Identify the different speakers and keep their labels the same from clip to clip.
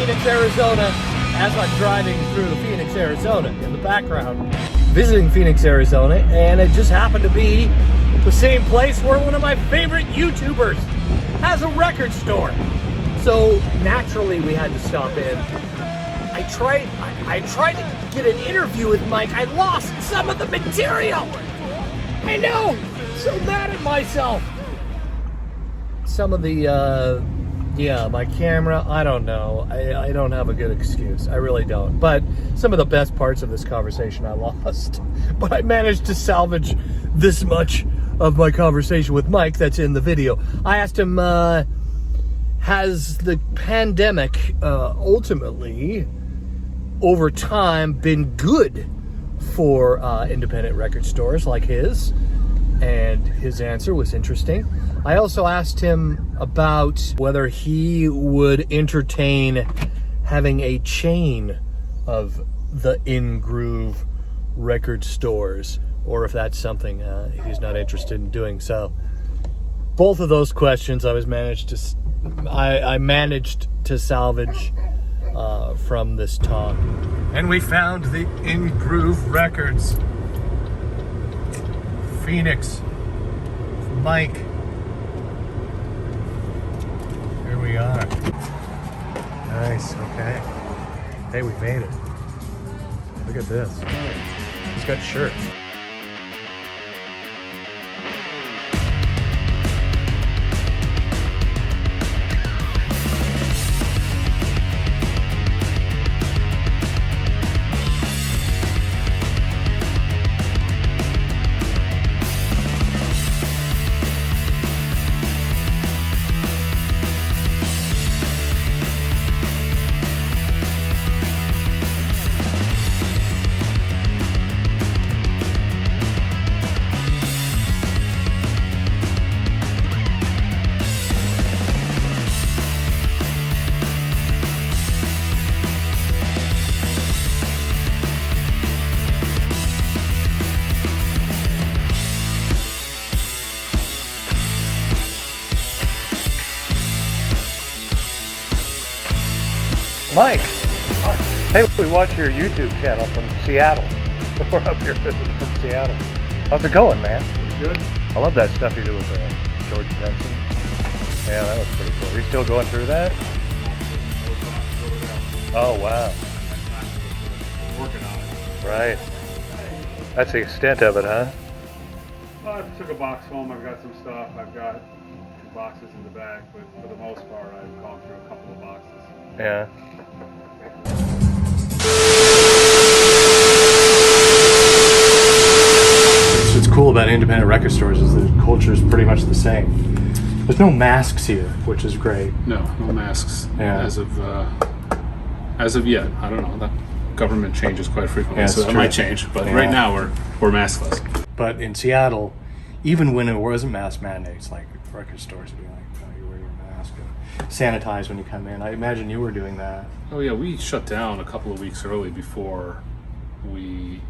Speaker 1: Phoenix, Arizona, as I'm driving through Phoenix, Arizona in the background, visiting Phoenix, Arizona, and it just happened to be the same place where one of my favorite YouTubers has a record store. So naturally we had to stop in. I tried to get an interview with Mike. I lost some of the material. I know, so mad at myself. Some of the, my camera, I don't know. I don't have a good excuse. I really don't. But some of the best parts of this conversation I lost. But I managed to salvage this much of my conversation with Mike that's in the video. I asked him, has the pandemic ultimately, over time, been good for independent record stores like his? And his answer was interesting. I also asked him about whether he would entertain having a chain of the in-groove record stores, or if that's something he's not interested in doing. So both of those questions I managed to salvage from this talk. And we found the in-groove records. Phoenix, Mike. Here we are. Nice, okay. Hey, we made it. Look at this. He's got shirts. Mike, hey, we watch your YouTube channel from Seattle. We're up here visiting from Seattle. How's it going, man?
Speaker 2: Good.
Speaker 1: I love that stuff you do with George Benson. Yeah, that was pretty cool. Are you still going through that? Oh, wow.
Speaker 2: Working on it.
Speaker 1: Right. That's the extent of it, huh?
Speaker 2: Well, I took a box home. I've got some stuff. I've got 2 boxes in the back, but for the most part, I've gone through a couple of boxes.
Speaker 1: Yeah. What's cool about independent record stores is the culture is pretty much the same. There's no masks here, which is great.
Speaker 2: No masks.
Speaker 1: Yeah.
Speaker 2: As of yet. I don't know. That government changes quite frequently,
Speaker 1: Yeah,
Speaker 2: so that
Speaker 1: true.
Speaker 2: might change. But
Speaker 1: Yeah.
Speaker 2: right now we're maskless.
Speaker 1: But in Seattle, even when it wasn't mask mandates, like record stores would be like, oh, you wear your mask and sanitize when you come in. I imagine you were doing that.
Speaker 2: Oh yeah, we shut down a couple of weeks early before we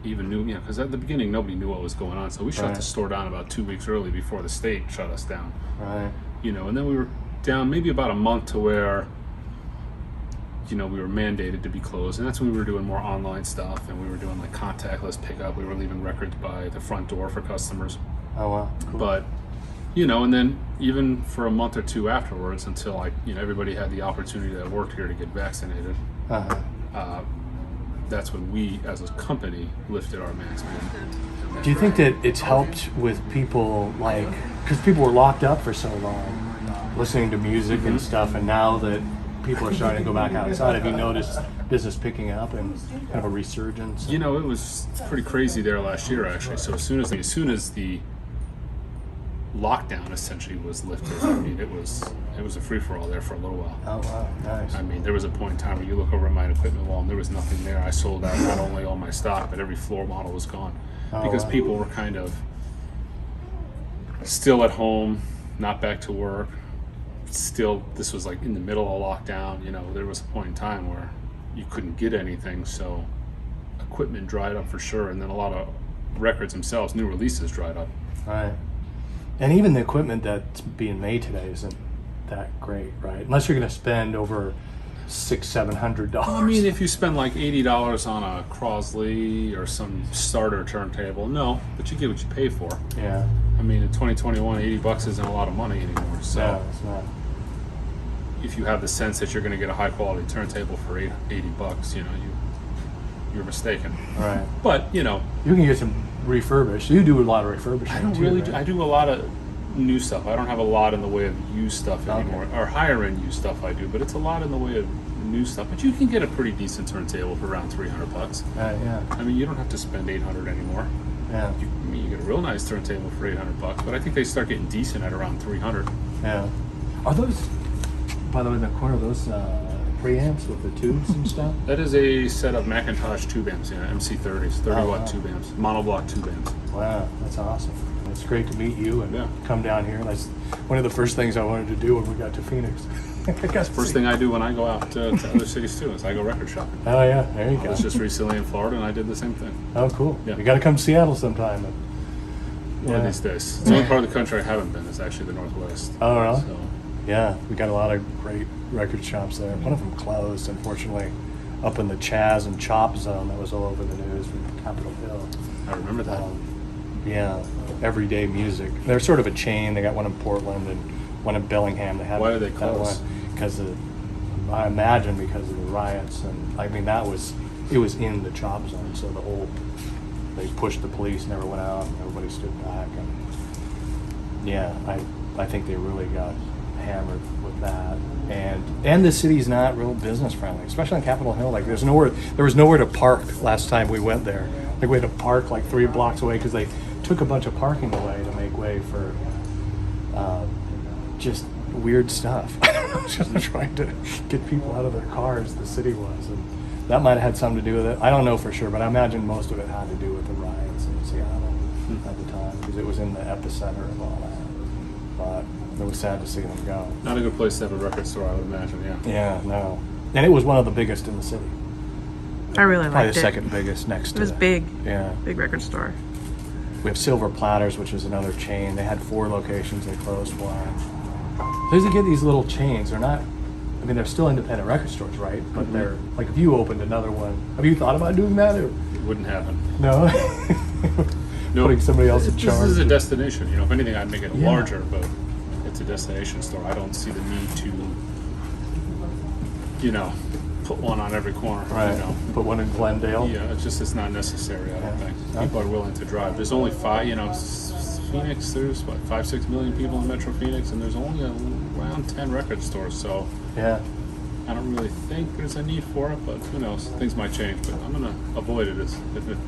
Speaker 2: even knew, because at the beginning nobody knew what was going on. So we shut
Speaker 1: Right.
Speaker 2: the store down about 2 weeks early before the state shut us down.
Speaker 1: Right.
Speaker 2: And then we were down maybe about a month to where, we were mandated to be closed. And that's when we were doing more online stuff, and we were doing like contactless pickup. We were leaving records by the front door for customers.
Speaker 1: Oh, wow. Cool.
Speaker 2: But, and then even for a month or two afterwards, until everybody had the opportunity that worked here to get vaccinated, that's when we, as a company, lifted our mask mandate.
Speaker 1: Do you think that it's helped with people, because people were locked up for so long, listening to music and stuff, and now that people are starting to go back outside, have you noticed business picking up and kind of a resurgence?
Speaker 2: It was pretty crazy there last year, actually. So as soon as the lockdown essentially was lifted, it was a free-for-all there for a little while.
Speaker 1: Oh, wow, nice.
Speaker 2: There was a point in time where you look over at my equipment wall and there was nothing there. I sold out not only all my stock, but every floor model was gone. Because
Speaker 1: wow.
Speaker 2: people were kind of still at home, not back to work. Still, this was like in the middle of lockdown. There was a point in time where you couldn't get anything, so equipment dried up for sure, and then a lot of records themselves, new releases, dried up.
Speaker 1: Right. And even the equipment that's being made today isn't that great, right? Unless you're going to spend over $600-700.
Speaker 2: I mean, if you spend like $80 on a Crosley or some starter turntable, no, but you get what you pay for.
Speaker 1: Yeah.
Speaker 2: I mean, in 2021, $80 isn't a lot of money anymore. So
Speaker 1: No, it's not.
Speaker 2: if you have the sense that you're going to get a high quality turntable for $80, you know, you're mistaken.
Speaker 1: Right.
Speaker 2: But you know,
Speaker 1: You can get some refurbished. You do a lot of refurbishing.
Speaker 2: I don't
Speaker 1: too,
Speaker 2: really.
Speaker 1: right?
Speaker 2: I do a lot of new stuff. I don't have a lot in the way of used stuff anymore, or higher end used stuff. I do, but it's a lot in the way of new stuff. But you can get a pretty decent turntable for around $300.
Speaker 1: Yeah.
Speaker 2: I mean, you don't have to spend $800 anymore.
Speaker 1: Yeah.
Speaker 2: I mean, you get a real nice turntable for $800, but I think they start getting decent at around $300.
Speaker 1: Yeah. Are those, by the way, in the corner, those preamps with the tubes and stuff?
Speaker 2: That is a set of Macintosh tube amps, MC30s, 30
Speaker 1: Oh,
Speaker 2: watt
Speaker 1: wow.
Speaker 2: tube amps, monoblock tube amps.
Speaker 1: Wow, that's awesome. It's great to meet you and
Speaker 2: Yeah.
Speaker 1: come down here. That's one of the first things I wanted to do when we got to Phoenix.
Speaker 2: First thing I do when I go out to other cities too is I go record shopping.
Speaker 1: Oh yeah, there you
Speaker 2: I
Speaker 1: go.
Speaker 2: was just recently in Florida and I did the same thing.
Speaker 1: Oh cool.
Speaker 2: Yeah.
Speaker 1: You got to come to Seattle sometime.
Speaker 2: One of these days. The only part of the country I haven't been is actually the Northwest.
Speaker 1: Oh really?
Speaker 2: So,
Speaker 1: Yeah, we got a lot of great record shops there. One of them closed, unfortunately, up in the Chaz and Chop zone that was all over the news from Capitol Hill.
Speaker 2: I remember that.
Speaker 1: Yeah, Everyday Music. They're sort of a chain. They got one in Portland and one in Bellingham. They had
Speaker 2: Why did they close?
Speaker 1: Because I imagine because of the riots, and I mean it was in the Chop zone, so they pushed the police and never went out, and everybody stood back, and yeah, I think they really got hammered with that, and the city's not real business friendly, especially on Capitol Hill. Like there was nowhere to park last time we went there. Like we had to park like 3 blocks away because they took a bunch of parking away to make way for just weird stuff. Just trying to get people out of their cars, the city was, and that might have had something to do with it. I don't know for sure, but I imagine most of it had to do with the riots in Seattle at the time because it was in the epicenter of all that. But it was sad to see them go.
Speaker 2: Not a good place to have a record store, I would imagine, yeah.
Speaker 1: Yeah, no. And it was one of the biggest in the city.
Speaker 3: I really
Speaker 1: Probably
Speaker 3: liked
Speaker 1: the
Speaker 3: it.
Speaker 1: second biggest next to
Speaker 3: It was big.
Speaker 1: Yeah.
Speaker 3: Big record store.
Speaker 1: We have Silver Platters, which is another chain. They had 4 locations. They closed one. So you get these little chains. They're not, I mean, they're still independent record stores, right? But they're, like if you opened another one, have you thought about doing that? Or?
Speaker 2: It wouldn't happen.
Speaker 1: No?
Speaker 2: No.
Speaker 1: Putting somebody else in
Speaker 2: This
Speaker 1: charge.
Speaker 2: is a destination. You know, if anything, I'd make it
Speaker 1: Yeah.
Speaker 2: larger, but it's a destination store. I don't see the need to, you know, put one on every corner.
Speaker 1: Right.
Speaker 2: You know.
Speaker 1: Put one in Glendale.
Speaker 2: Yeah, it's not necessary, I don't
Speaker 1: Yeah.
Speaker 2: think. People are willing to drive. There's only 5, you know, Phoenix, there's what, 5-6 million people in Metro Phoenix, and there's only around 10 record stores, so
Speaker 1: Yeah.
Speaker 2: I don't really think there's a need for it, but who knows? Things might change, but I'm going to avoid it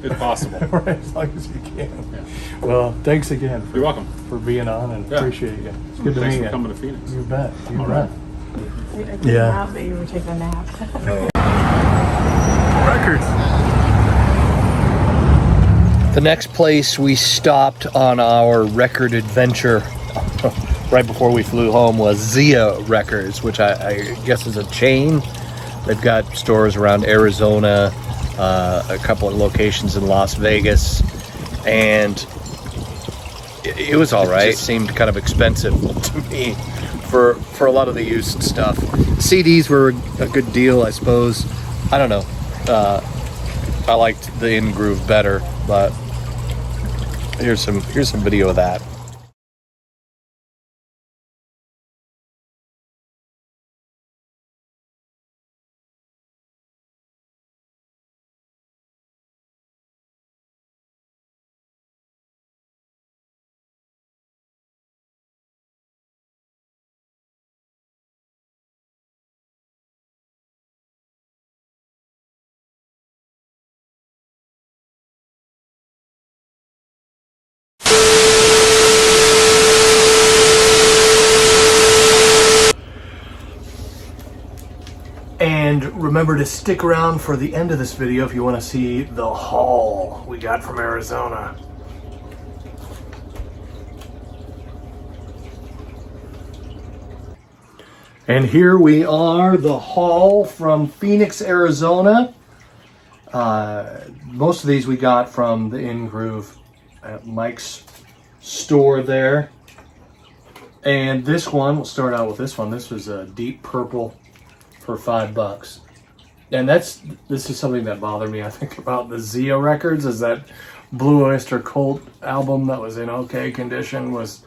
Speaker 2: if possible.
Speaker 1: Right, as long as you can.
Speaker 2: Yeah.
Speaker 1: Well, thanks again
Speaker 2: You're welcome.
Speaker 1: for being on, and
Speaker 2: Yeah.
Speaker 1: appreciate you. It's good to
Speaker 2: Thanks
Speaker 1: meet
Speaker 2: for
Speaker 1: you.
Speaker 2: coming to Phoenix.
Speaker 1: You bet. You
Speaker 2: All
Speaker 1: bet.
Speaker 2: right.
Speaker 3: I took
Speaker 1: Yeah.
Speaker 3: a nap, but you were taking a nap.
Speaker 1: Records. The next place we stopped on our record adventure right before we flew home was Zia Records, which I guess is a chain. They've got stores around Arizona, a couple of locations in Las Vegas, and it was all right. It seemed kind of expensive to me for a lot of the used stuff. CDs were a good deal, I suppose. I don't know. I liked the In Groove better, but here's some video of that. And remember to stick around for the end of this video if you want to see the haul we got from Arizona. And here we are, the haul from Phoenix, Arizona. Most of these we got from the In Groove at Mike's store there. And this one, we'll start out with this one. This was a deep purple for $5. And this is something that bothered me, I think, about the Zia records, is that Blue Oyster Cult album that was in okay condition was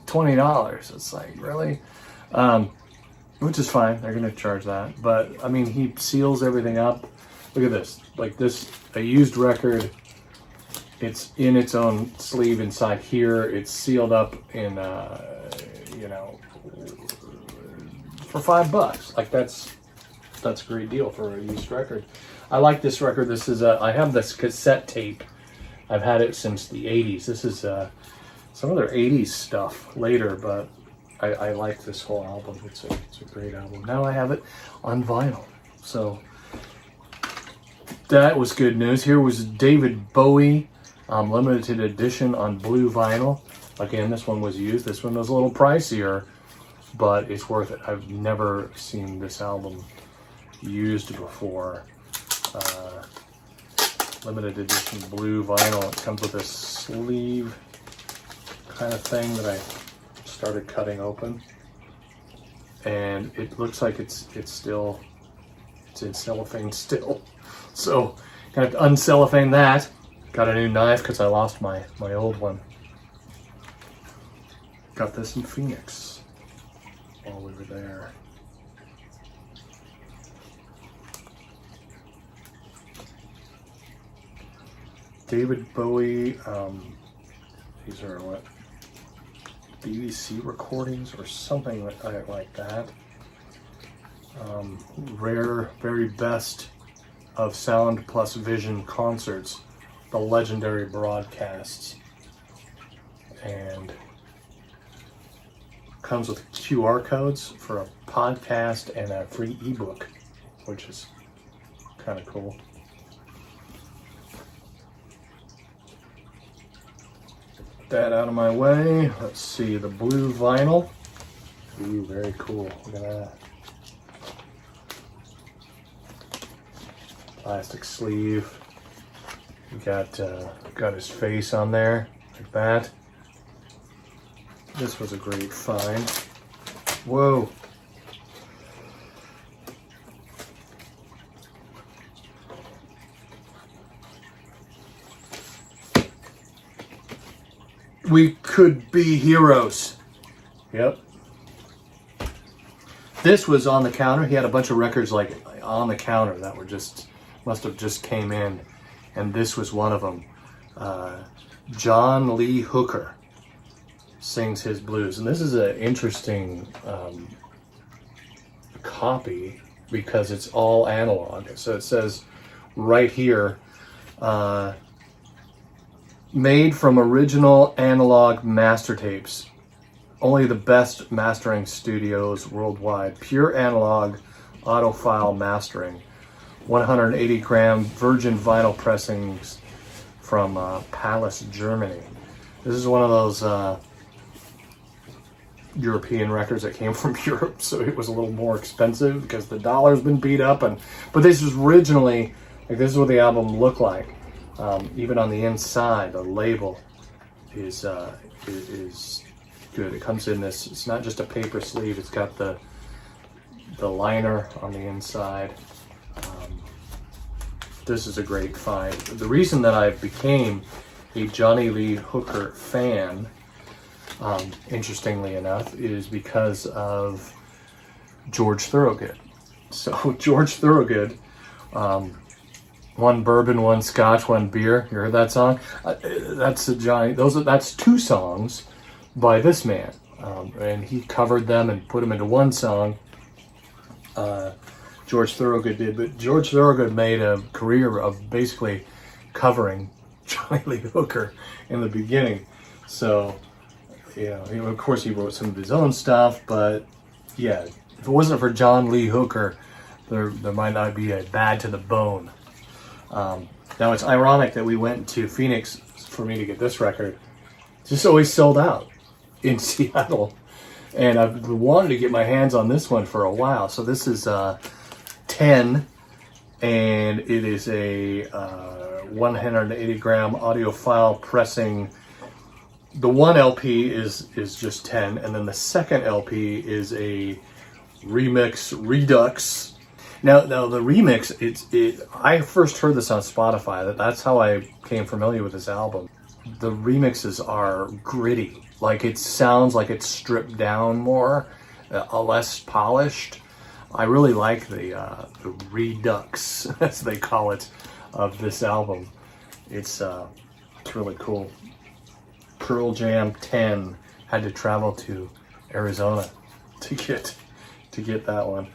Speaker 1: $20. It's like, really? Which is fine, they're gonna charge that. But I mean, he seals everything up. Look at this, like this, a used record. It's in its own sleeve inside here. It's sealed up in, you know, for $5. Like that's a great deal for a used record. I like this record. This is I have this cassette tape. I've had it since the 80s. This is some of their 80s stuff later, but I like this whole album. It's a great album. Now I have it on vinyl. So that was good news. Here was David Bowie, limited edition on blue vinyl. Again, this one was used. This one was a little pricier, but it's worth it. I've never seen this album used before. Limited edition blue vinyl. It comes with this sleeve kind of thing that I started cutting open, and it looks like it's in cellophane still. So gonna have to uncellophane that. Got a new knife because I lost my old one. Got this in Phoenix while we were there. David Bowie, these are what, BBC recordings or something like that. Rare, very best of sound plus vision concerts, the legendary broadcasts, and comes with QR codes for a podcast and a free ebook, which is kind of cool. That out of my way. Let's see, the blue vinyl. Ooh, very cool. Look at that. Plastic sleeve. We got his face on there, like that. This was a great find. Whoa. We Could Be Heroes. Yep. This was on the counter. He had a bunch of records like on the counter that were must have just came in. And this was one of them. John Lee Hooker sings his blues. And this is an interesting copy because it's all analog. So it says right here, made from original analog master tapes. Only the best mastering studios worldwide. Pure analog autofile mastering. 180 gram virgin vinyl pressings from Palace, Germany. This is one of those European records that came from Europe, so it was a little more expensive because the dollar's been beat up. But this was originally, like, this is what the album looked like. Even on the inside, the label is good. It comes in this, it's not just a paper sleeve, it's got the liner on the inside. This is a great find. The reason that I became a Johnny Lee Hooker fan, interestingly enough, is because of George Thorogood. So George Thorogood, one bourbon, one scotch, one beer. You heard that song? That's two songs by this man, and he covered them and put them into one song. George Thorogood did, but George Thorogood made a career of basically covering Johnny Lee Hooker in the beginning. So, you know, of course he wrote some of his own stuff, but yeah, if it wasn't for John Lee Hooker, there might not be a Bad to the Bone. Now it's ironic that we went to Phoenix for me to get this record. It's just always sold out in Seattle, and I've wanted to get my hands on this one for a while. So this is 10, and it is a 180 gram audiophile pressing the one LP is just 10, and then the second LP is a remix redux. Now the remix, I first heard this on Spotify. That's how I became familiar with this album. The remixes are gritty. Like, it sounds like it's stripped down more, less polished. I really like the redux, as they call it, of this album. It's really cool. Pearl Jam 10 had to travel to Arizona to get that one.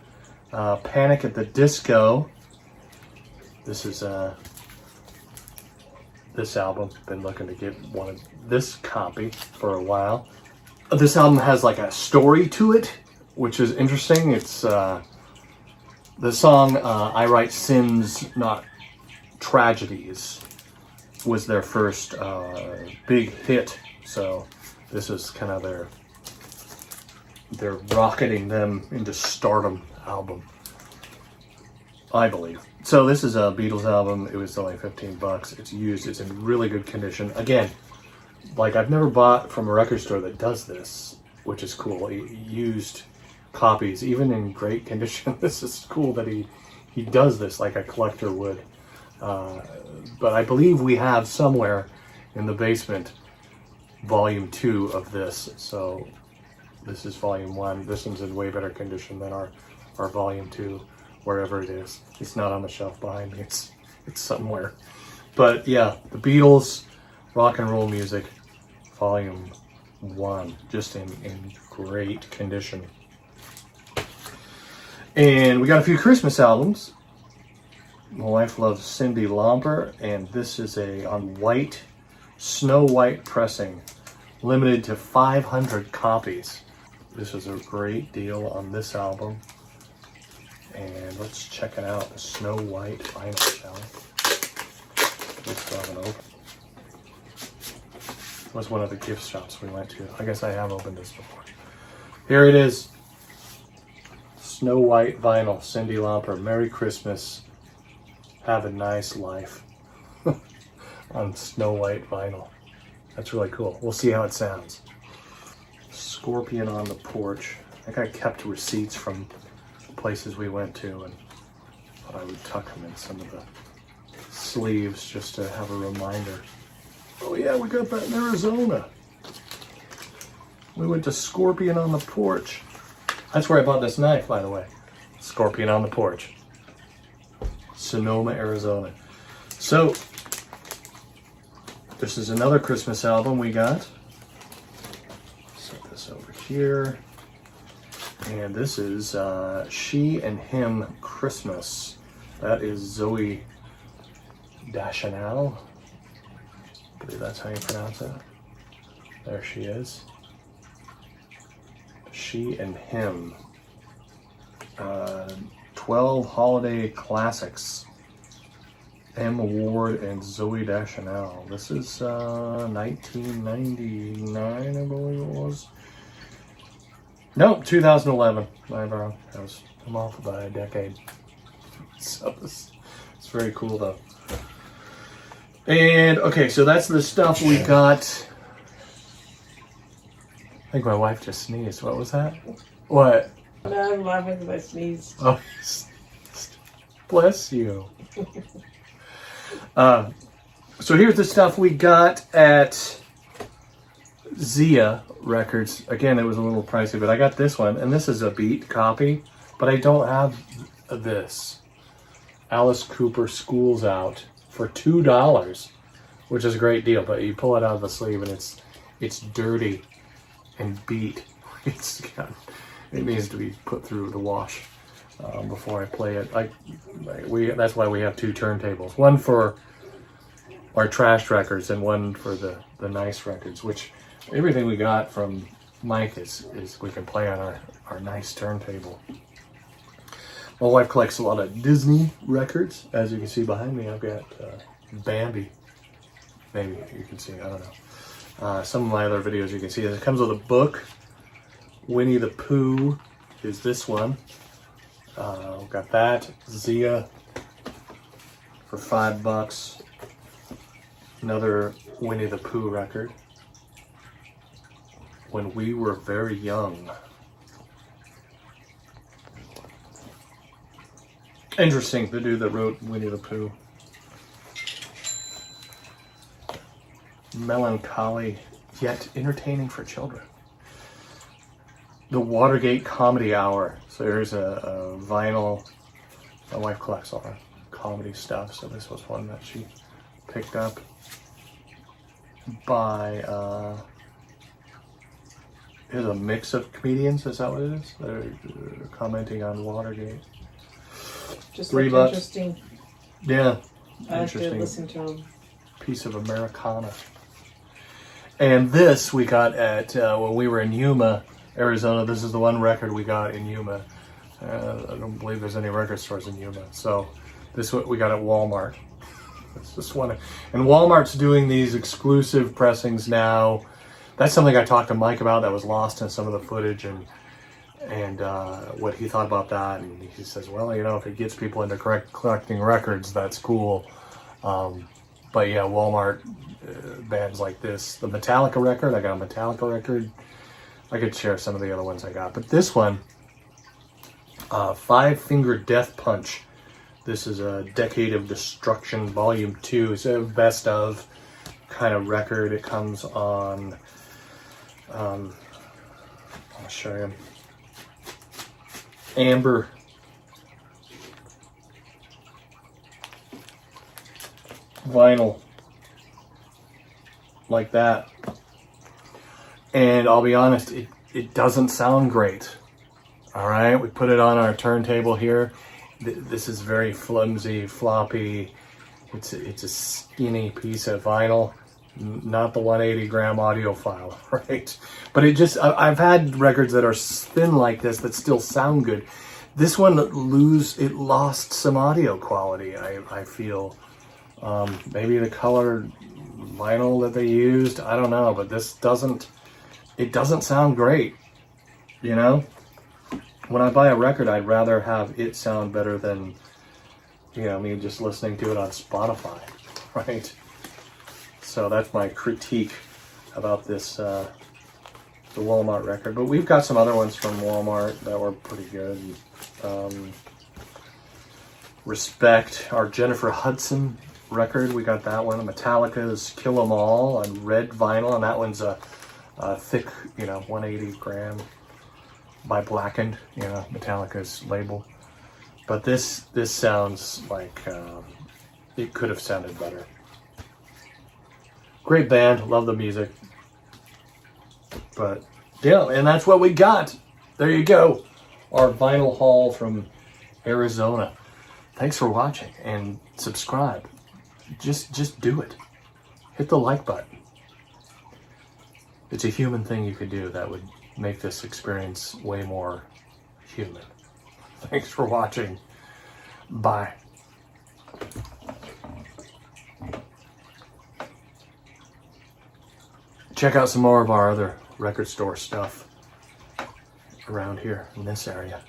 Speaker 1: Panic at the Disco. This is this album. Been looking to get one of this copy for a while. This album has like a story to it, which is interesting. It's the song I Write Sins, Not Tragedies was their first big hit. So this is kind of their rocketing them into stardom album, I believe. So this is a Beatles album. It was only $15. It's used. It's in really good condition. Again, like, I've never bought from a record store that does this, which is cool. Used copies, even in great condition. This is cool that he does this like a collector would. But I believe we have somewhere in the basement volume 2 of this. So this is volume 1. This one's in way better condition than our volume 2, wherever it is. It's not on the shelf behind me. It's somewhere. But yeah, the Beatles, rock and roll music, volume 1, just in great condition. And we got a few Christmas albums. My wife loves Cindylombard, and this is on white, snow white pressing, limited to 500 copies. This is a great deal on this album. And let's check it out, the snow white vinyl, shall we? Let's grab it open. It was one of the gift shops we went to. I guess I have opened this before. Here it is. Snow white vinyl, Cindylombard. Merry Christmas. Have a nice life. On snow white vinyl. That's really cool. We'll see how it sounds. Scorpion on the Porch. I think I kept receipts from places we went to, and thought I would tuck them in some of the sleeves just to have a reminder. Oh yeah, we got that in Arizona. We went to Scorpion on the Porch. That's where I bought this knife, by the way. Scorpion on the Porch. Sonoma, Arizona. So, this is another Christmas album we got. Set this over here. And this is She and Him Christmas. That is Zoe Deschanel. I believe that's how you pronounce it. There she is. She and Him. 12 Holiday Classics. M. Ward and Zoe Deschanel. This is 1999, I believe it was. Nope, 2011. I'm wrong. I'm off by a decade. So it's very cool though. And okay, so that's the stuff we got. I think my wife just sneezed. What was that? What?
Speaker 3: No, I'm laughing because I sneezed.
Speaker 1: Oh, bless you. So here's the stuff we got at Zia Records. Again, it was a little pricey, but I got this one, and this is a beat copy, but I don't have this. Alice Cooper School's Out for $2, which is a great deal, but you pull it out of the sleeve and it's dirty and beat. It needs to be put through the wash before I play it. That's why we have two turntables. One for our trash records and one for the nice records, which everything we got from Mike is we can play on our nice turntable. My wife collects a lot of Disney records. As you can see behind me, I've got Bambi. Maybe you can see, I don't know. Some of my other videos you can see. It comes with a book. Winnie the Pooh is this one. We've got that. Zia for $5. Another Winnie the Pooh record. when we were very young. Interesting, the dude that wrote Winnie the Pooh. Melancholy, yet entertaining for children. The Watergate Comedy Hour. So here's a vinyl. My wife collects all the comedy stuff, so this was one that she picked up by, here's a mix of comedians, is that what it is? They're commenting on Watergate.
Speaker 3: Just
Speaker 1: $3.
Speaker 3: interesting.
Speaker 1: Yeah,
Speaker 3: I have to
Speaker 1: interesting
Speaker 3: listen to them.
Speaker 1: piece of Americana. And this we got at, when we were in Yuma, Arizona. This is the one record we got in Yuma. I don't believe there's any record stores in Yuma. So this is what we got at Walmart. It's just one. And Walmart's doing these exclusive pressings now. That's something I talked to Mike about that was lost in some of the footage, and what he thought about that. And he says, well, you know, if it gets people into collecting records, that's cool. But yeah, Walmart bands like this. The Metallica record, I got a Metallica record. I could share some of the other ones I got. But this one, Five Finger Death Punch. This is a Decade of Destruction Volume 2. It's a best of kind of record. It comes on, I'll show you, amber vinyl, like that. And I'll be honest, it doesn't sound great. All right, we put it on our turntable here. This is very flimsy, floppy. It's a skinny piece of vinyl, not the 180 gram audiophile, right? But it just, I've had records that are thin like this that still sound good. This one lost some audio quality, I feel. Maybe the colored vinyl that they used, I don't know, but this doesn't sound great, you know? When I buy a record, I'd rather have it sound better than, you know, me just listening to it on Spotify, right? So that's my critique about this, the Walmart record. But we've got some other ones from Walmart that were pretty good. Respect, our Jennifer Hudson record, we got that one. Metallica's Kill 'Em All on red vinyl, and that one's a thick, you know, 180 gram by Blackened, you know, Metallica's label. But this sounds like it could have sounded better. Great band, love the music. But yeah, and that's what we got. There you go, our vinyl haul from Arizona. Thanks for watching, and subscribe. Just do it. Hit the like button. It's a human thing you could do that would make this experience way more human. Thanks for watching. Bye. Check out some more of our other record store stuff around here in this area.